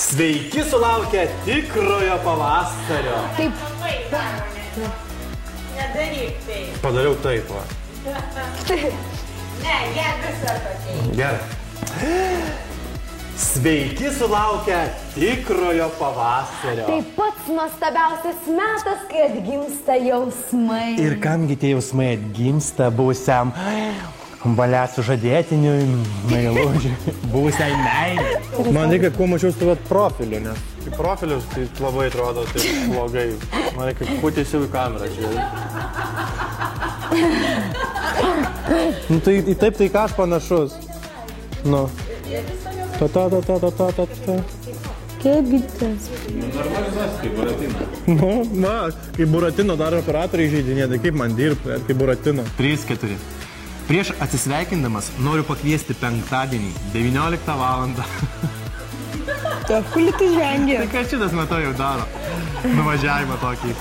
Sveiki sulaukę tikrojo pavasario. Taip. Nedaryk tai. Padariau taip, va. Ne, jie visą tokiai. Gerai. Sveiki sulaukę tikrojo pavasario. Tai pats nuostabiausias metas, kai atgimsta jausmai. Ir kamgi tie jausmai atgimsta buvusiam valia sužadėtiniui, meilužiui, buvusiai meilei. Man reikia kuo mažiau stovėt profiliu, nes kai profilius tai labai atrodo tai blogai. Man reikia kuo tiesiau į kamerą žiūrėti. Nu tai taip tai ką aš panašus. Nu. Ta. Kaip gitas. Normalizacija, kaip Buratino. Nu, va, kaip Buratino dar operatoriai žaidinėdai, kaip man dirbti, kaip Buratino. 3-4. Prieš atsisveikindamas noriu pakviesti penktadienį, 19 valandą. Ta, kuli tu žvengi? Tai ką šitas matau jau daro? Nuvažiavimą tokį.